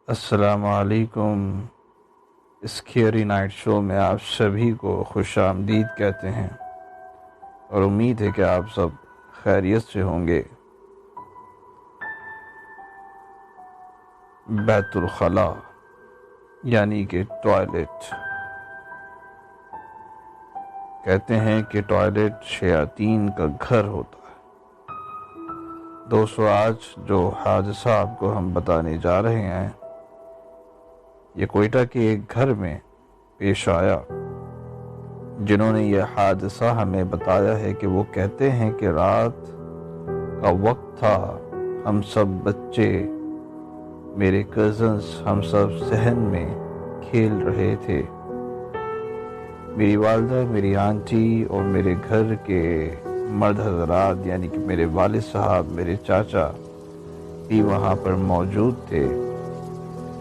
السلام علیکم۔ Scary night شو میں آپ سبھی کو خوش آمدید کہتے ہیں اور امید ہے کہ آپ سب خیریت سے ہوں گے۔ بیت الخلا یعنی کہ ٹوائلٹ، کہتے ہیں کہ ٹوائلٹ شیاطین کا گھر ہوتا ہے۔ دوستو، آج جو حادثہ آپ کو ہم بتانے جا رہے ہیں یہ کوئٹہ کے ایک گھر میں پیش آیا۔ جنہوں نے یہ حادثہ ہمیں بتایا ہے کہ وہ کہتے ہیں کہ رات کا وقت تھا، ہم سب بچے، میرے کزنز، ہم سب صحن میں کھیل رہے تھے۔ میری والدہ، میری آنٹی اور میرے گھر کے مرد حضرات یعنی کہ میرے والد صاحب، میرے چاچا بھی وہاں پر موجود تھے۔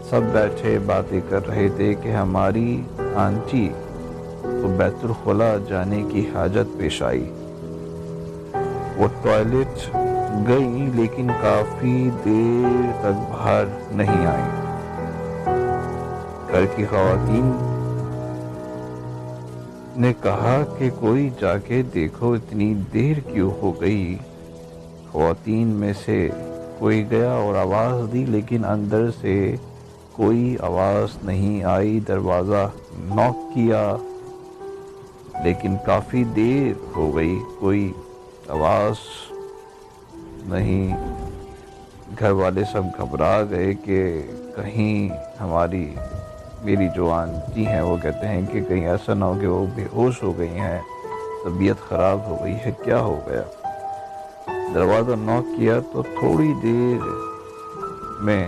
سب بیٹھے باتیں کر رہے تھے کہ ہماری آنٹی تو بیت الخلا جانے کی حاجت پیش آئی۔ وہ ٹوائلٹ گئی لیکن کافی دیر تک باہر نہیں آئی۔ گھر کی خواتین نے کہا کہ کوئی جا کے دیکھو، اتنی دیر کیوں ہو گئی۔ خواتین میں سے کوئی گیا اور آواز دی لیکن اندر سے کوئی آواز نہیں آئی۔ دروازہ نوک کیا لیکن کافی دیر ہو گئی، کوئی آواز نہیں۔ گھر والے سب گھبرا گئے کہ کہیں میری جو آنٹی ہیں وہ کہتے ہیں کہ کہیں ایسا نہ ہو کہ وہ بے ہوش ہو گئی ہیں، طبیعت خراب ہو گئی ہے، کیا ہو گیا۔ دروازہ نوک کیا تو تھوڑی دیر میں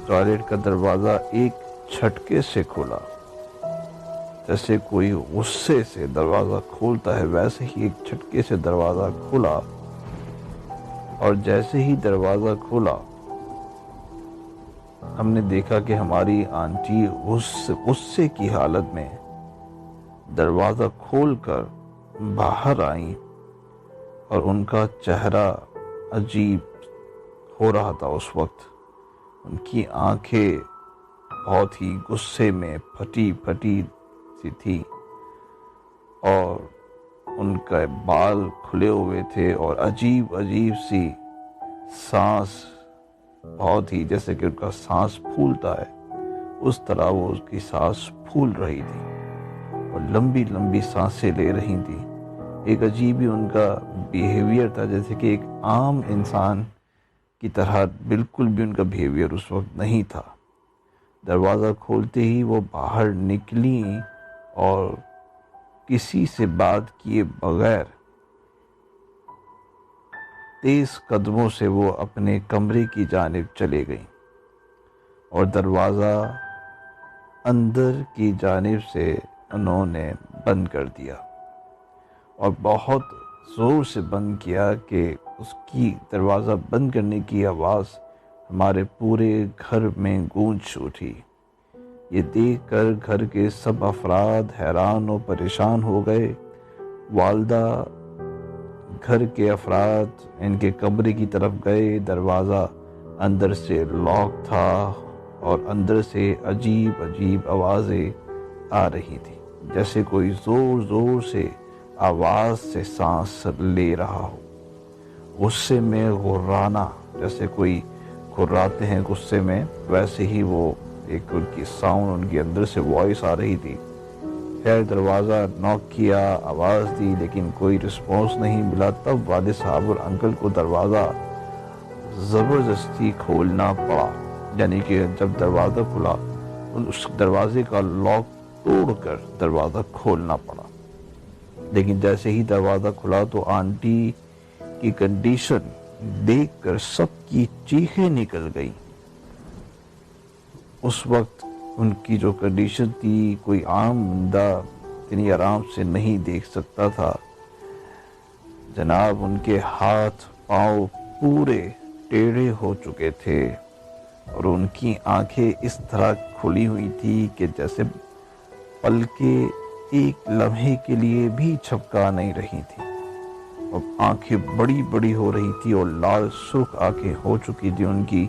ٹوائلٹ کا دروازہ ایک جھٹکے سے کھلا، جیسے کوئی غصے سے دروازہ کھولتا ہے ویسے ہی ایک جھٹکے سے دروازہ کھلا۔ اور جیسے ہی دروازہ کھلا ہم نے دیکھا کہ ہماری آنٹی غصے کی حالت میں دروازہ کھول کر باہر آئیں اور ان کا چہرہ عجیب ہو رہا تھا۔ اس وقت ان کی آنکھیں بہت ہی غصے میں پھٹی سی تھی اور ان کا بال کھلے ہوئے تھے اور عجیب سی سانس، بہت ہی جیسے کہ ان کا سانس پھولتا ہے اس طرح وہ اس کی سانس پھول رہی تھی اور لمبی سانسیں لے رہی تھی۔ ایک عجیب ہی ان کا بیہیویئر تھا، جیسے کہ ایک عام انسان کی طرح بالکل بھی ان کا بیہیویئر اس وقت نہیں تھا۔ دروازہ کھولتے ہی وہ باہر نکلی اور کسی سے بات کیے بغیر تیز قدموں سے وہ اپنے کمرے کی جانب چلے گئیں اور دروازہ اندر کی جانب سے انہوں نے بند کر دیا اور بہت زور سے بند کیا کہ اس کی دروازہ بند کرنے کی آواز ہمارے پورے گھر میں گونج اٹھی۔ یہ دیکھ کر گھر کے سب افراد حیران و پریشان ہو گئے۔ والدہ، گھر کے افراد ان کے کمرے کی طرف گئے۔ دروازہ اندر سے لاک تھا اور اندر سے عجیب آوازیں آ رہی تھی، جیسے کوئی زور سے آواز سے سانس لے رہا ہو۔ غصے میں غرانا، جیسے کوئی گھراتے ہیں غصے میں، ویسے ہی وہ ایک ان کی ساؤنڈ، ان کے اندر سے وائس آ رہی تھی۔ خیر، دروازہ نوک کیا، آواز دی لیکن کوئی رسپانس نہیں ملا۔ تب والد صاحب اور انکل کو دروازہ زبردستی کھولنا پڑا، یعنی کہ جب دروازہ کھلا اس دروازے کا لاک توڑ کر دروازہ کھولنا پڑا۔ لیکن جیسے ہی دروازہ کھلا تو آنٹی کی کنڈیشن دیکھ کر سب کی چیخیں نکل گئیں۔ اس وقت ان کی جو کنڈیشن تھی کوئی عام بندہ اتنی آرام سے نہیں دیکھ سکتا تھا۔ جناب، ان کے ہاتھ پاؤں پورے ٹیڑھے ہو چکے تھے اور ان کی آنکھیں اس طرح کھلی ہوئی تھی کہ جیسے پلکیں ایک لمحے کے لیے بھی جھپکا نہیں رہی تھی اور آنکھیں بڑی ہو رہی تھی اور لال سرخ آنکھیں ہو چکی تھی ان کی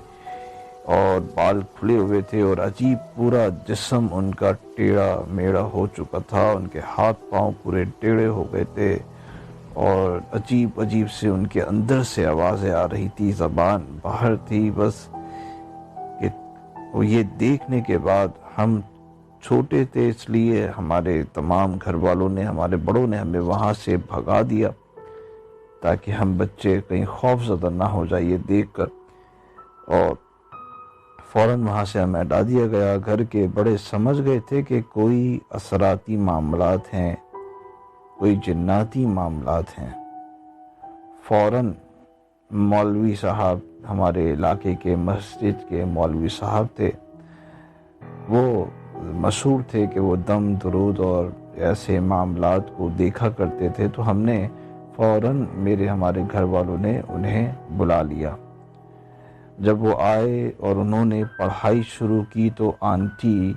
اور بال کھلے ہوئے تھے اور عجیب پورا جسم ان کا ٹیڑھا میڑھا ہو چکا تھا، ان کے ہاتھ پاؤں پورے ٹیڑھے ہو گئے تھے اور عجیب عجیب سے ان کے اندر سے آوازیں آ رہی تھی، زبان باہر تھی بس کہ یہ دیکھنے کے بعد ہم چھوٹے تھے اس لیے ہمارے تمام گھر والوں نے، ہمارے بڑوں نے ہمیں وہاں سے بھگا دیا تاکہ ہم بچے کہیں خوف زدہ نہ ہو جائے یہ دیکھ کر، اور فوراً وہاں سے ہمیں ہٹا دیا گیا۔ گھر کے بڑے سمجھ گئے تھے کہ کوئی اثراتی معاملات ہیں، کوئی جناتی معاملات ہیں۔ فوراً مولوی صاحب، ہمارے علاقے کے مسجد کے مولوی صاحب تھے، وہ مشہور تھے کہ وہ دم درود اور ایسے معاملات کو دیکھا کرتے تھے، تو ہم نے فوراً ہمارے گھر والوں نے انہیں بلا لیا۔ جب وہ آئے اور انہوں نے پڑھائی شروع کی تو آنٹی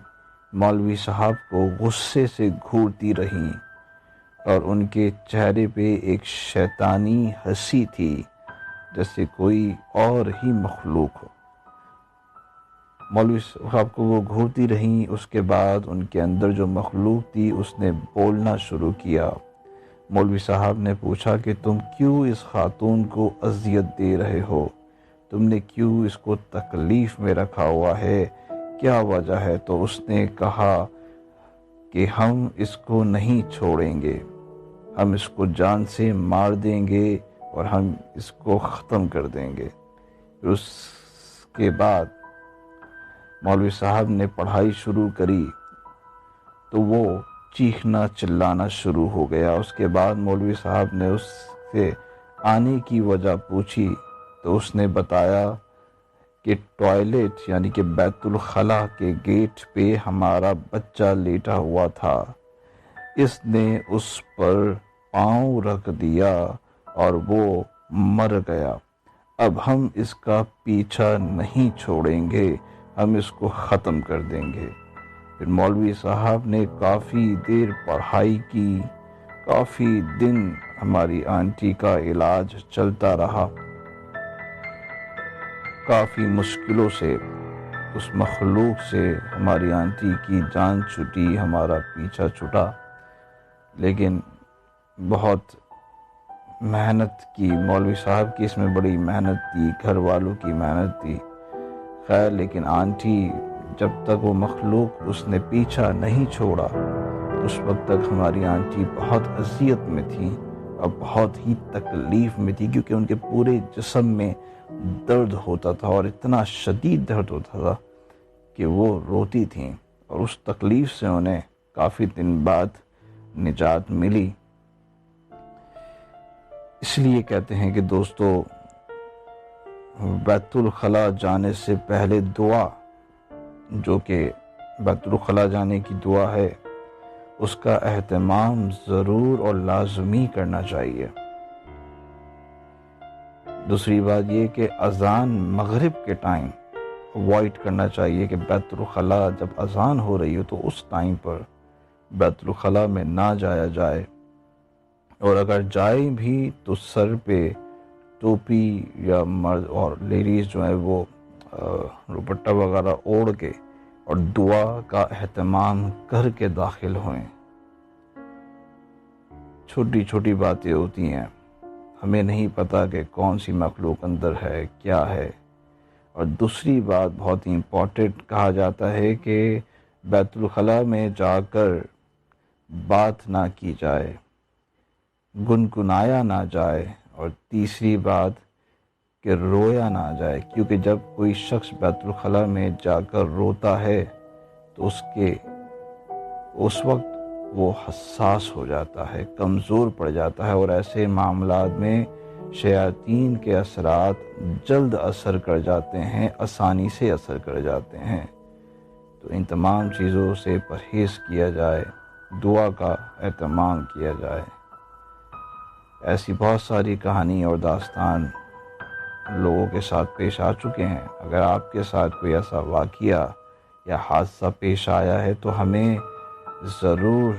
مولوی صاحب کو غصے سے گھورتی رہیں اور ان کے چہرے پہ ایک شیطانی ہنسی تھی جیسے کوئی اور ہی مخلوق ہو۔ مولوی صاحب کو وہ گھورتی رہیں، اس کے بعد ان کے اندر جو مخلوق تھی اس نے بولنا شروع کیا۔ مولوی صاحب نے پوچھا کہ تم کیوں اس خاتون کو اذیت دے رہے ہو؟ تم نے کیوں اس کو تکلیف میں رکھا ہوا ہے؟ کیا وجہ ہے؟ تو اس نے کہا کہ ہم اس کو نہیں چھوڑیں گے، ہم اس کو جان سے مار دیں گے اور ہم اس کو ختم کر دیں گے۔ پھر اس کے بعد مولوی صاحب نے پڑھائی شروع کری تو وہ چیخنا چلانا شروع ہو گیا۔ اس کے بعد مولوی صاحب نے اس سے آنے کی وجہ پوچھی تو اس نے بتایا کہ ٹوائلٹ یعنی کہ بیت الخلاء کے گیٹ پہ ہمارا بچہ لیٹا ہوا تھا، اس نے اس پر پاؤں رکھ دیا اور وہ مر گیا، اب ہم اس کا پیچھا نہیں چھوڑیں گے، ہم اس کو ختم کر دیں گے۔ پھر مولوی صاحب نے کافی دیر پڑھائی کی، کافی دن ہماری آنٹی کا علاج چلتا رہا، کافی مشکلوں سے اس مخلوق سے ہماری آنٹی کی جان چھٹی، ہمارا پیچھا چھٹا، لیکن بہت محنت کی مولوی صاحب کی، اس میں بڑی محنت تھی، گھر والوں کی محنت تھی، خیر لیکن آنٹی جب تک وہ مخلوق اس نے پیچھا نہیں چھوڑا اس وقت تک ہماری آنٹی بہت اذیت میں تھی اور بہت ہی تکلیف میں تھی، کیونکہ ان کے پورے جسم میں درد ہوتا تھا اور اتنا شدید درد ہوتا تھا کہ وہ روتی تھیں، اور اس تکلیف سے انہیں کافی دن بعد نجات ملی۔ اس لیے کہتے ہیں کہ دوستو، بیت الخلاء جانے سے پہلے دعا، جو کہ بیت الخلاء جانے کی دعا ہے، اس کا اہتمام ضرور اور لازمی کرنا چاہیے۔ دوسری بات یہ کہ اذان مغرب کے ٹائم اوائڈ کرنا چاہیے کہ بیت الخلاء جب اذان ہو رہی ہو تو اس ٹائم پر بیت الخلاء میں نہ جایا جائے، اور اگر جائیں بھی تو سر پہ ٹوپی یا مرد اور لیڈیز جو ہیں وہ دوپٹہ وغیرہ اوڑھ کے اور دعا کا اہتمام کر کے داخل ہوئیں۔ چھوٹی چھوٹی باتیں ہوتی ہیں، ہمیں نہیں پتہ کہ کون سی مخلوق اندر ہے، کیا ہے۔ اور دوسری بات بہت ہی امپورٹنٹ کہا جاتا ہے کہ بیت الخلاء میں جا کر بات نہ کی جائے، گنگنایا نہ جائے، اور تیسری بات کہ رویا نہ جائے، کیونکہ جب کوئی شخص بیت الخلاء میں جا کر روتا ہے تو اس وقت وہ حساس ہو جاتا ہے، کمزور پڑ جاتا ہے، اور ایسے معاملات میں شیاطین کے اثرات جلد اثر کر جاتے ہیں، آسانی سے اثر کر جاتے ہیں۔ تو ان تمام چیزوں سے پرہیز کیا جائے، دعا کا اہتمام کیا جائے۔ ایسی بہت ساری کہانی اور داستان لوگوں کے ساتھ پیش آ چکے ہیں۔ اگر آپ کے ساتھ کوئی ایسا واقعہ یا حادثہ پیش آیا ہے تو ہمیں ضرور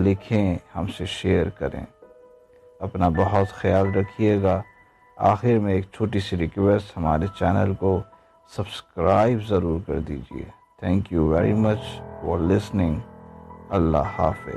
لکھیں، ہم سے شیئر کریں۔ اپنا بہت خیال رکھیے گا۔ آخر میں ایک چھوٹی سی ریکویسٹ، ہمارے چینل کو سبسکرائب ضرور کر دیجیے. Thank you very much for listening. اللہ حافظ.